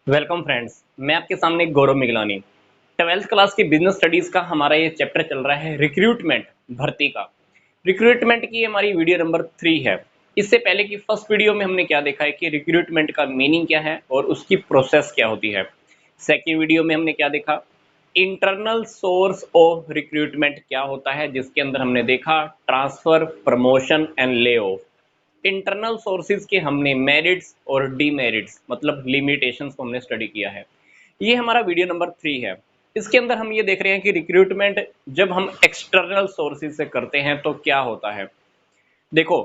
Welcome friends, मैं आपके सामने गौरव मिगलानी। 12th क्लास की बिजनेस स्टडीज का हमारा ये चैप्टर चल रहा है रिक्रूटमेंट, भर्ती का। रिक्रूटमेंट की हमारी वीडियो नंबर 3 है। इससे पहले की फर्स्ट वीडियो में हमने क्या देखा है कि रिक्रूटमेंट का मीनिंग क्या है और उसकी प्रोसेस क्या होती है। सेकेंड वीडियो में हमने क्या देखा, इंटरनल सोर्स ऑफ रिक्रूटमेंट क्या होता है, जिसके अंदर हमने देखा transfer, promotion and lay off. Internal sources के हमने मेरिट्स और डीमेरिट्स मतलब लिमिटेशंस को हमने स्टडी किया है। ये हमारा वीडियो नंबर 3 है। इसके अंदर हम ये देख रहे हैं कि रिक्रूटमेंट जब हम एक्सटर्नल सोर्सेज से करते हैं तो क्या होता है। देखो,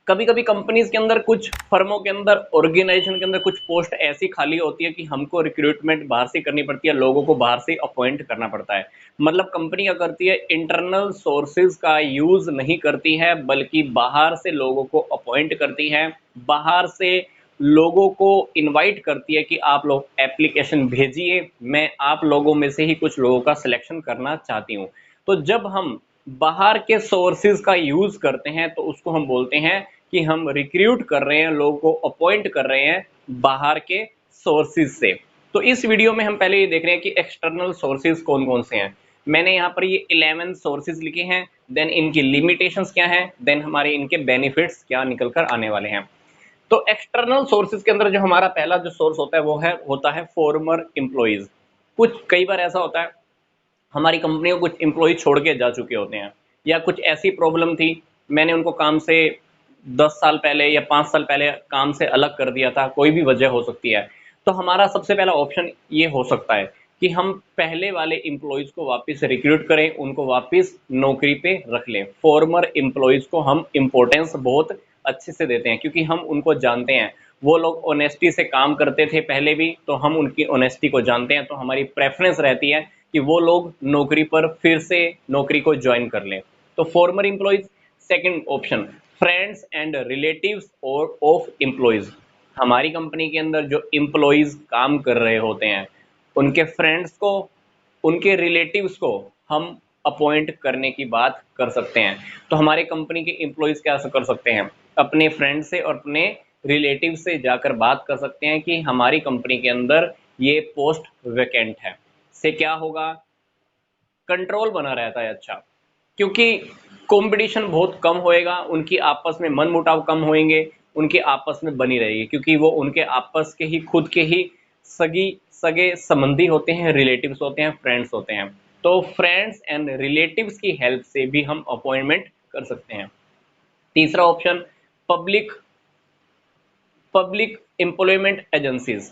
कभी कभी कंपनीज के अंदर, कुछ फर्मों के अंदर, ऑर्गेनाइजेशन के अंदर कुछ पोस्ट ऐसी खाली होती है कि हमको रिक्रूटमेंट बाहर से करनी पड़ती है, लोगों को बाहर से अपॉइंट करना पड़ता है। मतलब कंपनी क्या करती है, इंटरनल सोर्सेज का यूज नहीं करती है बल्कि बाहर से लोगों को अपॉइंट करती है, बाहर से लोगों को इनवाइट करती है कि आप लोग एप्लीकेशन भेजिए, मैं आप लोगों में से ही कुछ लोगों का सिलेक्शन करना चाहती हूँ। तो जब हम बाहर के सोर्सेज का यूज करते हैं तो उसको हम बोलते हैं कि हम रिक्रूट कर रहे हैं, लोगों को अपॉइंट कर रहे हैं बाहर के सोर्सेज से। तो इस वीडियो में हम पहले ये देख रहे हैं कि एक्सटर्नल सोर्सेज कौन कौन से हैं। मैंने यहाँ पर ये 11 सोर्सेज लिखे हैं, देन इनकी लिमिटेशंस क्या हैं, देन हमारे इनके बेनिफिट्स क्या निकल कर आने वाले हैं। तो एक्सटर्नल सोर्सेज के अंदर जो हमारा पहला जो सोर्स होता है वो होता है फॉर्मर एम्प्लॉइज। कुछ कई बार ऐसा होता है, हमारी कंपनी को कुछ एम्प्लॉय छोड़ के जा चुके होते हैं, या कुछ ऐसी प्रॉब्लम थी, मैंने उनको काम से 10 साल पहले या 5 साल पहले काम से अलग कर दिया था, कोई भी वजह हो सकती है। तो हमारा सबसे पहला ऑप्शन ये हो सकता है कि हम पहले वाले एम्प्लॉयज़ को वापस रिक्रूट करें, उनको वापस नौकरी पे रख लें। फॉर्मर एम्प्लॉयज़ को हम इम्पोर्टेंस बहुत अच्छे से देते हैं क्योंकि हम उनको जानते हैं, वो लोग ऑनेस्टी से काम करते थे पहले भी, तो हम उनकी ऑनेस्टी को जानते हैं, तो हमारी प्रेफरेंस रहती है कि वो लोग नौकरी पर फिर से नौकरी को ज्वाइन कर लें। तो farmer employees. Second option, friends and relatives और ऑफ एम्प्लॉयज। हमारी कंपनी के अंदर जो एम्प्लॉयज काम कर रहे होते हैं, उनके फ्रेंड्स को, उनके रिलेटिव्स को हम अपॉइंट करने की बात कर सकते हैं। तो हमारे कंपनी के एम्प्लॉयज क्या कर सकते हैं, अपने फ्रेंड से और अपने रिलेटिव से जाकर बात कर सकते हैं कि हमारी कंपनी के अंदर ये पोस्ट वैकेंट है। से क्या होगा, कंट्रोल बना रहता है अच्छा, क्योंकि कंपटीशन बहुत कम होएगा, उनकी आपस में मन मुटाव कम होंगे, उनके आपस में बनी रहेगी, क्योंकि वो उनके आपस के ही, खुद के ही सगी सगे संबंधी होते हैं, रिलेटिव्स होते हैं, फ्रेंड्स होते हैं। तो फ्रेंड्स एंड रिलेटिव्स की हेल्प से भी हम अपॉइंटमेंट कर सकते हैं। तीसरा option, public public employment agencies.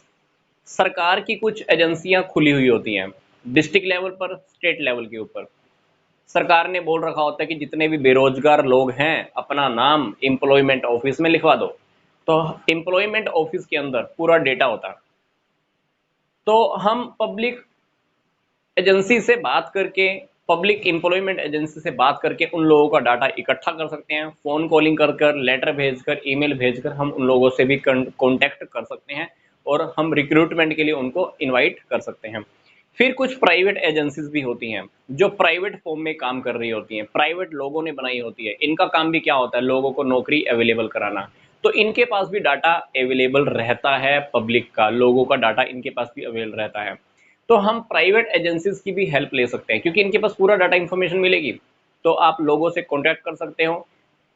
सरकार की कुछ एजेंसियां खुली हुई होती हैं, डिस्ट्रिक्ट लेवल पर, स्टेट लेवल के ऊपर। सरकार ने बोल रखा होता है कि जितने भी बेरोजगार लोग हैं अपना नाम एम्प्लॉयमेंट ऑफिस में लिखवा दो। तो एम्प्लॉयमेंट ऑफिस के अंदर पूरा डेटा होता है। तो हम पब्लिक एजेंसी से बात करके, पब्लिक एम्प्लॉयमेंट एजेंसी से बात करके उन लोगों का डाटा इकट्ठा कर सकते हैं, फ़ोन कॉलिंग कर कर, लेटर भेजकर, ईमेल भेजकर हम उन लोगों से भी कॉन्टैक्ट कर सकते हैं और हम रिक्रूटमेंट के लिए उनको इनवाइट कर सकते हैं। फिर कुछ प्राइवेट एजेंसीज भी होती हैं जो प्राइवेट फॉर्म में काम कर रही होती हैं, प्राइवेट लोगों ने बनाई होती है। इनका काम भी क्या होता है, लोगों को नौकरी अवेलेबल कराना। तो इनके पास भी डाटा अवेलेबल रहता है, पब्लिक का, लोगों का डाटा इनके पास भी अवेलेबल रहता है। तो हम प्राइवेट एजेंसीज की भी हेल्प ले सकते हैं क्योंकि इनके पास पूरा डाटा इंफॉर्मेशन मिलेगी। तो आप लोगों से कॉन्टैक्ट कर सकते हो।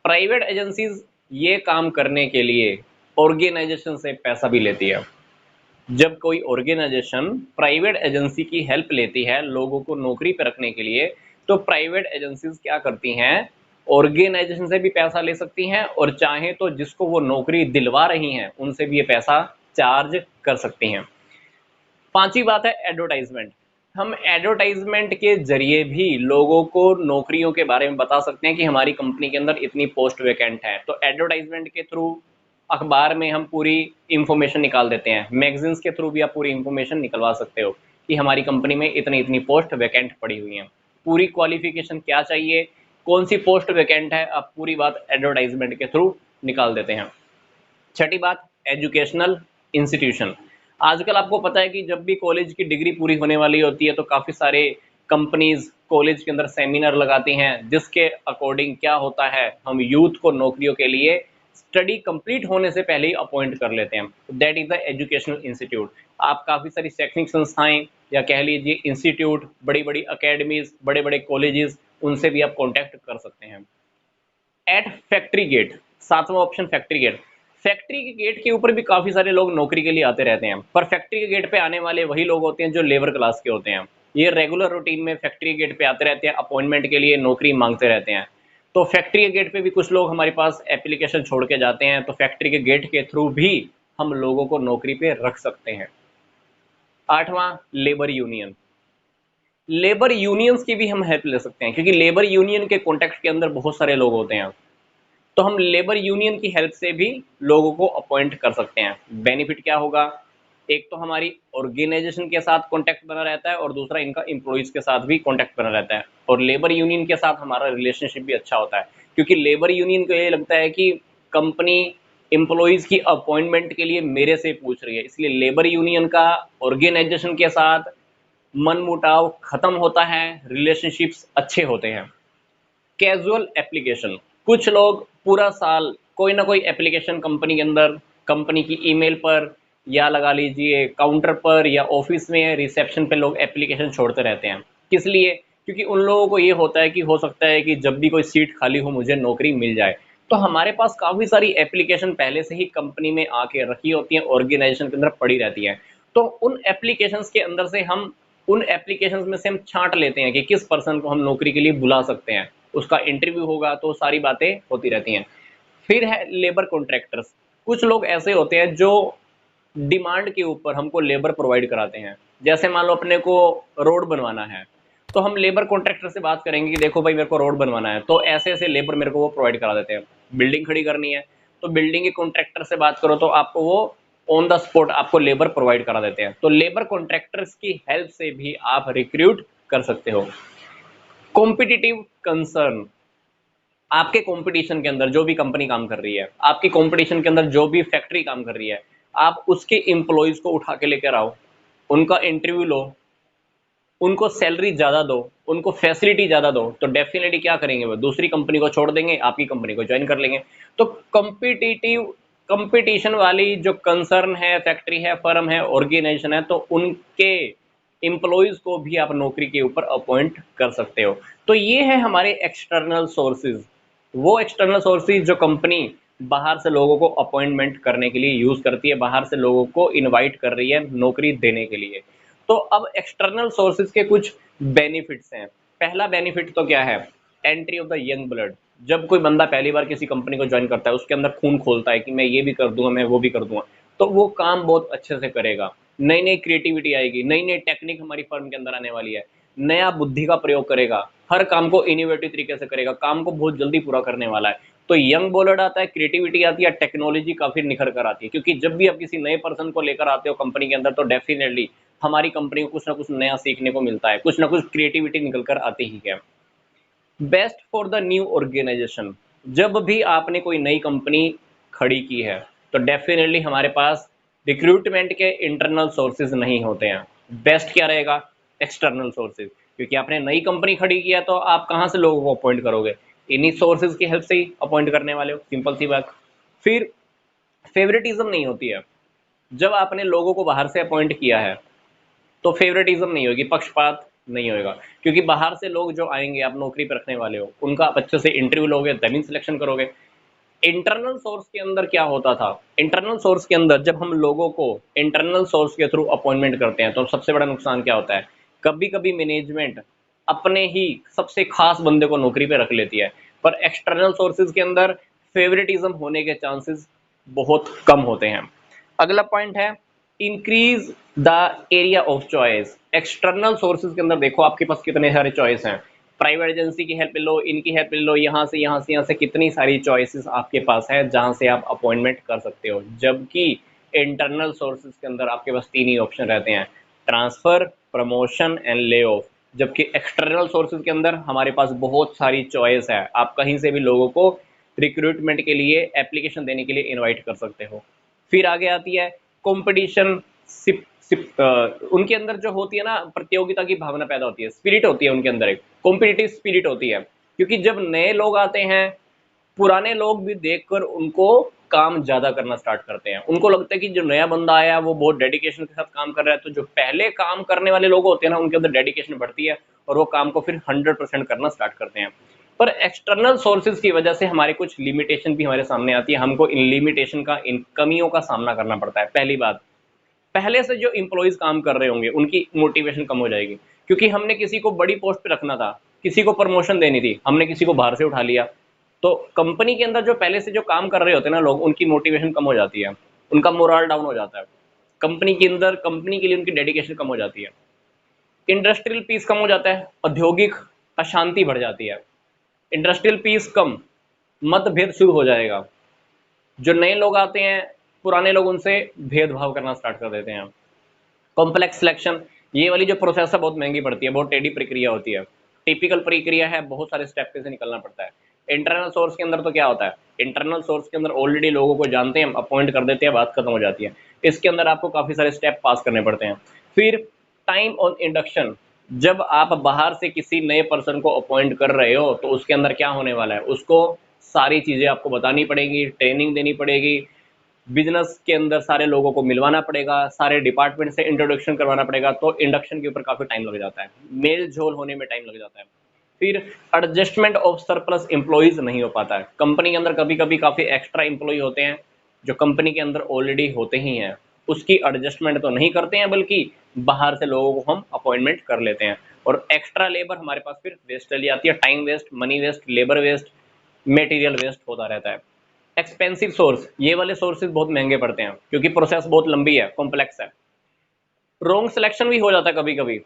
प्राइवेट एजेंसीज ये काम करने के लिए ऑर्गेनाइजेशन से पैसा भी लेती है। जब कोई ऑर्गेनाइजेशन प्राइवेट एजेंसी की हेल्प लेती है लोगों को नौकरी पर रखने के लिए, तो प्राइवेट एजेंसीज क्या करती हैं, ऑर्गेनाइजेशन से भी पैसा ले सकती हैं और चाहे तो जिसको वो नौकरी दिलवा रही हैं उनसे भी ये पैसा चार्ज कर सकती हैं। पांचवी बात है एडवर्टाइजमेंट। हम एडवर्टाइजमेंट के जरिए भी लोगों को नौकरियों के बारे में बता सकते हैं कि हमारी कंपनी के अंदर इतनी पोस्ट वैकेंट है। तो एडवर्टाइजमेंट के थ्रू, अखबार में हम पूरी इंफॉर्मेशन निकाल देते हैं, मैगजीन्स के थ्रू भी आप पूरी इंफॉर्मेशन निकलवा सकते हो कि हमारी कंपनी में इतनी इतनी पोस्ट वैकेंट पड़ी हुई हैं, पूरी क्वालिफिकेशन क्या चाहिए, कौन सी पोस्ट वैकेंट है, आप पूरी बात एडवर्टाइजमेंट के थ्रू निकाल देते हैं। छठी बात, एजुकेशनल इंस्टीट्यूशन। आजकल आपको पता है कि जब भी कॉलेज की डिग्री पूरी होने वाली होती है तो काफ़ी सारे कंपनीज कॉलेज के अंदर सेमिनार लगाती हैं, जिसके अकॉर्डिंग क्या होता है, हम यूथ को नौकरियों के लिए स्टडी कंप्लीट होने से पहले ही अपॉइंट कर लेते हैं। That is the educational institute. आप काफ़ी सारी शैक्षणिक संस्थाएं या कह लीजिए इंस्टीट्यूट, बड़ी बड़ी अकेडमीज, बड़े बड़े कॉलेजेस, उनसे भी आप कॉन्टैक्ट कर सकते हैं। एट फैक्ट्री गेट, सातवां ऑप्शन फैक्ट्री गेट। फैक्ट्री के गेट के ऊपर भी काफ़ी सारे लोग नौकरी के लिए आते रहते हैं, पर फैक्ट्री के गेट पे आने वाले वही लोग होते हैं जो लेबर क्लास के होते हैं। ये रेगुलर रूटीन में फैक्ट्री के गेट पे आते रहते हैं, अपॉइंटमेंट के लिए नौकरी मांगते रहते हैं। तो फैक्ट्री के गेट पे भी कुछ लोग हमारे पास एप्लीकेशन छोड़ के जाते हैं, तो फैक्ट्री के गेट के थ्रू भी हम लोगों को नौकरी पे रख सकते हैं। आठवां, लेबर यूनियन। लेबर यूनियंस की भी हम हेल्प ले सकते हैं, क्योंकि लेबर यूनियन के कॉन्टेक्ट के अंदर बहुत सारे लोग होते हैं, तो हम लेबर यूनियन की हेल्प से भी लोगों को अपॉइंट कर सकते हैं। बेनिफिट क्या होगा? एक तो हमारी ऑर्गेनाइजेशन के साथ कॉन्टैक्ट बना रहता है, और दूसरा इनका एम्प्लॉइज के साथ भी कॉन्टैक्ट बना रहता है, और लेबर यूनियन के साथ हमारा रिलेशनशिप भी अच्छा होता है, क्योंकि लेबर यूनियन को ये लगता है कि कंपनी एम्प्लॉइज की अपॉइंटमेंट के लिए मेरे से पूछ रही है, इसलिए लेबर यूनियन का ऑर्गेनाइजेशन के साथ मनमुटाव खत्म होता है, रिलेशनशिप्स अच्छे होते हैं। कैजुअल एप्लीकेशन, कुछ लोग पूरा साल कोई ना कोई एप्लीकेशन कंपनी के अंदर, कंपनी की ईमेल पर, या लगा लीजिए काउंटर पर, या ऑफिस में रिसेप्शन पे लोग एप्लीकेशन छोड़ते रहते हैं। किस लिए? क्योंकि उन लोगों को ये होता है कि हो सकता है कि जब भी कोई सीट खाली हो मुझे नौकरी मिल जाए। तो हमारे पास काफ़ी सारी एप्लीकेशन पहले से ही कंपनी में आके रखी होती हैं, ऑर्गेनाइजेशन के अंदर पड़ी रहती हैं। तो उन एप्लीकेशंस के अंदर से हम, उन एप्लीकेशंस में से हम छांट लेते हैं कि किस पर्सन को हम नौकरी के लिए बुला सकते हैं, उसका इंटरव्यू होगा, तो सारी बातें होती रहती हैं। फिर है लेबर कॉन्ट्रैक्टर्स। कुछ लोग ऐसे होते हैं जो डिमांड के ऊपर हमको लेबर प्रोवाइड कराते हैं। जैसे मान लो अपने को रोड बनवाना है, तो हम लेबर कॉन्ट्रैक्टर से बात करेंगे कि देखो भाई मेरे को रोड बनवाना है, तो ऐसे ऐसे लेबर मेरे को वो प्रोवाइड करा देते हैं। बिल्डिंग खड़ी करनी है, तो बिल्डिंग के कॉन्ट्रैक्टर से बात करो तो आपको वो ऑन द स्पॉट आपको लेबर प्रोवाइड करा देते हैं। तो लेबर कॉन्ट्रैक्टर्स की हेल्प से भी आप रिक्रूट कर सकते हो। कॉम्पिटिटिव कंसर्न, आपके कंपटीशन के अंदर जो भी कंपनी काम कर रही है, आपकी कंपटीशन के अंदर जो भी फैक्ट्री काम कर रही है, आप उसके एम्प्लॉयज को उठा के लेकर आओ, उनका इंटरव्यू लो, उनको सैलरी ज़्यादा दो, उनको फैसिलिटी ज़्यादा दो, तो डेफिनेटली क्या करेंगे? वो दूसरी कंपनी को छोड़ देंगे, आपकी कंपनी को ज्वाइन कर लेंगे। तो कॉम्पिटिटिव, कंपटीशन वाली जो कंसर्न है, फैक्ट्री है, फर्म है, ऑर्गेनाइजेशन है, तो उनके एम्प्लॉयज़ को भी आप नौकरी के ऊपर अपॉइंट कर सकते हो। तो ये है हमारे एक्सटर्नल सोर्सेज, वो एक्सटर्नल सोर्सेज जो कंपनी बाहर से लोगों को अपॉइंटमेंट करने के लिए यूज़ करती है, बाहर से लोगों को इनवाइट कर रही है नौकरी देने के लिए। तो अब एक्सटर्नल सोर्सेज के कुछ बेनिफिट्स हैं। पहला बेनिफिट तो क्या है? Entry of the young blood. जब कोई बंदा पहली बार किसी कंपनी को ज्वाइन करता है, उसके अंदर खून खोलता है कि मैं ये भी कर दूंगा, मैं वो भी कर दूंगा, तो वो काम बहुत अच्छे से करेगा। नई नई क्रिएटिविटी आएगी, नई नई टेक्निक हमारी फर्म के अंदर आने वाली है, नया बुद्धि का प्रयोग करेगा, हर काम को इनोवेटिव तरीके से करेगा, काम को बहुत जल्दी पूरा करने वाला है। तो यंग ब्लड आता है, क्रिएटिविटी आती है, टेक्नोलॉजी काफ़ी निखर कर आती है, क्योंकि जब भी आप किसी नए पर्सन को लेकर आते हो कंपनी के अंदर, तो डेफिनेटली हमारी कंपनी को कुछ ना कुछ नया सीखने को मिलता है, कुछ ना कुछ क्रिएटिविटी निकल कर आती ही है। Best for the new organisation, जब भी आपने कोई नई कंपनी खड़ी की है, तो डेफिनेटली हमारे पास रिक्रूटमेंट के इंटरनल सोर्सेज नहीं होते हैं। बेस्ट क्या रहेगा? एक्सटर्नल सोर्सेज, क्योंकि आपने नई कंपनी खड़ी किया तो आप कहाँ से लोगों को अपॉइंट करोगे? इन्हीं सोर्सेज की हेल्प से ही अपॉइंट करने वाले हो, सिंपल सी बात। फिर फेवरेटिज्म नहीं होती है। जब आपने लोगों को बाहर से अपॉइंट किया है, तो फेवरेटिज्म नहीं होगी, पक्षपात नहीं होगा, क्योंकि बाहर से लोग जो आएंगे, आप नौकरी पर रखने वाले हो, उनका आप अच्छे से इंटरव्यू लोगे, तभी सिलेक्शन करोगे। इंटरनल सोर्स के अंदर क्या होता था? इंटरनल सोर्स के अंदर जब हम लोगों को इंटरनल सोर्स के थ्रू अपॉइंटमेंट करते हैं, तो सबसे बड़ा नुकसान क्या होता है? कभी कभी मैनेजमेंट अपने ही सबसे खास बंदे को नौकरी पे रख लेती है, पर एक्सटर्नल सोर्सेज के अंदर फेवरेटिज्म होने के चांसेस बहुत कम होते हैं। अगला पॉइंट है increase the area of choice. External sources के अंदर देखो आपके पास कितने सारे चॉइस हैं, प्राइवेट एजेंसी की हेल्प ले लो, इनकी हेल्प ले लो, यहाँ से यहाँ से यहाँ से कितनी सारी चॉइसेस आपके पास है जहाँ से आप अपॉइंटमेंट कर सकते हो। जबकि इंटरनल सोर्सेज के अंदर आपके पास तीन ही ऑप्शन रहते हैं, transfer, promotion and lay off. जबकि एक्सटर्नल सोर्सेज के अंदर हमारे पास बहुत सारी चॉइस है, आप कहीं से भी लोगों को रिक्रूटमेंट के लिए, एप्लीकेशन देने के लिए इन्वाइट कर सकते हो। फिर आगे आती है कंपटीशन सिप, उनके अंदर जो होती है ना, प्रतियोगिता की भावना पैदा होती है, स्पिरिट होती है उनके अंदर, एक कॉम्पिटिटिव स्पिरिट होती है। क्योंकि जब नए लोग आते हैं, पुराने लोग भी देखकर उनको काम ज़्यादा करना स्टार्ट करते हैं। उनको लगता है कि जो नया बंदा आया है वो बहुत डेडिकेशन के साथ काम कर रहा है, तो जो पहले काम करने वाले लोग होते हैं ना, उनके अंदर डेडिकेशन बढ़ती है और वो काम को फिर 100% करना स्टार्ट करते हैं। पर एक्सटर्नल सोर्सेज की वजह से हमारे कुछ लिमिटेशन भी हमारे सामने आती है, हमको इन लिमिटेशन का, इन कमियों का सामना करना पड़ता है। पहली बात, पहले से जो एम्प्लॉइज काम कर रहे होंगे उनकी मोटिवेशन कम हो जाएगी, क्योंकि हमने किसी को बड़ी पोस्ट पे रखना था, किसी को प्रमोशन देनी थी, हमने किसी को बाहर से उठा लिया, तो कंपनी के अंदर जो पहले से जो काम कर रहे होते हैं ना लोग, उनकी मोटिवेशन कम हो जाती है, उनका मोरल डाउन हो जाता है, कंपनी के अंदर कंपनी के लिए उनकी डेडिकेशन कम हो जाती है, इंडस्ट्रियल पीस कम हो जाता है, औद्योगिक अशांति बढ़ जाती है, इंडस्ट्रियल पीस कम, मतभेद शुरू हो जाएगा, जो नए लोग आते हैं पुराने लोग उनसे भेदभाव करना स्टार्ट कर देते हैं। कॉम्प्लेक्स सिलेक्शन, ये वाली जो प्रोसेस है बहुत महंगी पड़ती है, बहुत टेढ़ी प्रक्रिया होती है, टिपिकल प्रक्रिया है, बहुत सारे स्टेप से निकलना पड़ता है। इंटरनल सोर्स के अंदर तो क्या होता है, इंटरनल सोर्स के अंदर ऑलरेडी लोगों को जानते हैं, अपॉइंट कर देते हैं, बात खत्म हो जाती है। इसके अंदर आपको काफ़ी सारे स्टेप पास करने पड़ते हैं। फिर टाइम ऑन इंडक्शन, जब आप बाहर से किसी नए पर्सन को अपॉइंट कर रहे हो तो उसके अंदर क्या होने वाला है, उसको सारी चीज़ें आपको बतानी पड़ेगी, ट्रेनिंग देनी पड़ेगी, बिजनेस के अंदर सारे लोगों को मिलवाना पड़ेगा, सारे डिपार्टमेंट से इंट्रोडक्शन करवाना पड़ेगा, तो इंडक्शन के ऊपर काफ़ी टाइम लग जाता है, मेल झोल होने में टाइम लग जाता है। फिर एडजस्टमेंट ऑफ सरप्लस एम्प्लॉइज नहीं हो पाता है, कंपनी के अंदर कभी कभी काफ़ी एक्स्ट्रा एम्प्लॉय होते हैं जो कंपनी के अंदर ऑलरेडी होते ही हैं, उसकी एडजस्टमेंट तो नहीं करते हैं, बल्कि बाहर से लोगों को हम अपॉइंटमेंट कर लेते हैं, और एक्स्ट्रा लेबर हमारे पास फिर वेस्ट चली जाती है, time waste, money waste, labour waste, material waste होता रहता है। एक्सपेंसिव सोर्स, ये वाले सोर्सेज बहुत महंगे पड़ते हैं क्योंकि प्रोसेस बहुत लंबी है, कॉम्प्लेक्स है। रॉन्ग सिलेक्शन भी हो जाता है कभी कभी,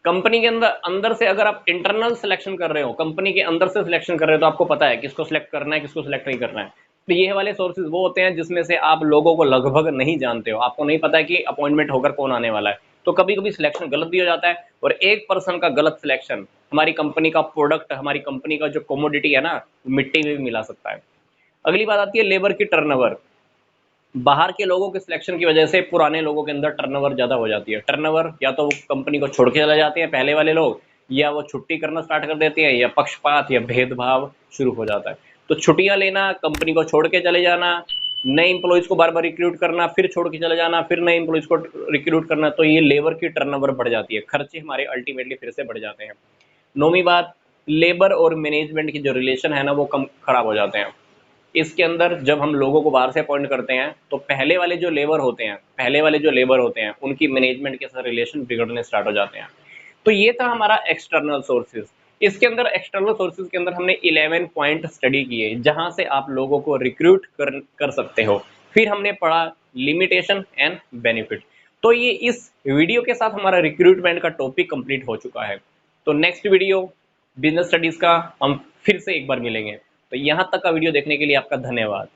कंपनी के अंदर अंदर से अगर आप इंटरनल सिलेक्शन कर रहे हो, कंपनी के अंदर से सिलेक्शन कर रहे हो, तो आपको पता है किसको सिलेक्ट करना है, किसको सिलेक्ट नहीं करना है। तो ये वाले सोर्सेज वो होते हैं जिसमें से आप लोगों को लगभग नहीं जानते हो, आपको नहीं पता है कि अपॉइंटमेंट होकर कौन आने वाला है, तो कभी कभी सिलेक्शन गलत भी हो जाता है, और एक पर्सन का गलत सिलेक्शन हमारी कंपनी का प्रोडक्ट, हमारी कंपनी का जो कमोडिटी है ना, मिट्टी में भी मिला सकता है। अगली बात आती है लेबर की टर्नओवर, बाहर के लोगों के सिलेक्शन की वजह से पुराने लोगों के अंदर टर्नओवर ज़्यादा हो जाती है। टर्नओवर, या तो वो कंपनी को छोड़ के चले जाते हैं पहले वाले लोग, या वो छुट्टी करना स्टार्ट कर देते हैं, या पक्षपात या भेदभाव शुरू हो जाता है। तो छुट्टियां लेना, कंपनी को छोड़ के चले जाना, नए इंप्लॉइज को बार बार रिक्रूट करना, फिर छोड़ के चले जाना, फिर नए इंप्लॉइज को रिक्रूट करना, तो ये लेबर की टर्नओवर बढ़ जाती है, खर्चे हमारे अल्टीमेटली फिर से बढ़ जाते हैं। नौवीं बात, लेबर और मैनेजमेंट की जो रिलेशन है ना, वो कम खराब हो जाते हैं। इसके अंदर जब हम लोगों को बाहर से अपॉइंट करते हैं तो पहले वाले जो लेबर होते हैं, उनकी मैनेजमेंट के साथ रिलेशन बिगड़ने स्टार्ट हो जाते हैं। तो ये था हमारा एक्सटर्नल सोर्सेज। इसके अंदर एक्सटर्नल सोर्सेज के अंदर हमने 11 पॉइंट स्टडी किए जहां से आप लोगों को रिक्रूट कर सकते हो। फिर हमने पढ़ा लिमिटेशन एंड बेनिफिट। तो ये इस वीडियो के साथ हमारा रिक्रूटमेंट का टॉपिक कंप्लीट हो चुका है। तो नेक्स्ट वीडियो बिजनेस स्टडीज का हम फिर से एक बार मिलेंगे। तो यहाँ तक का वीडियो देखने के लिए आपका धन्यवाद।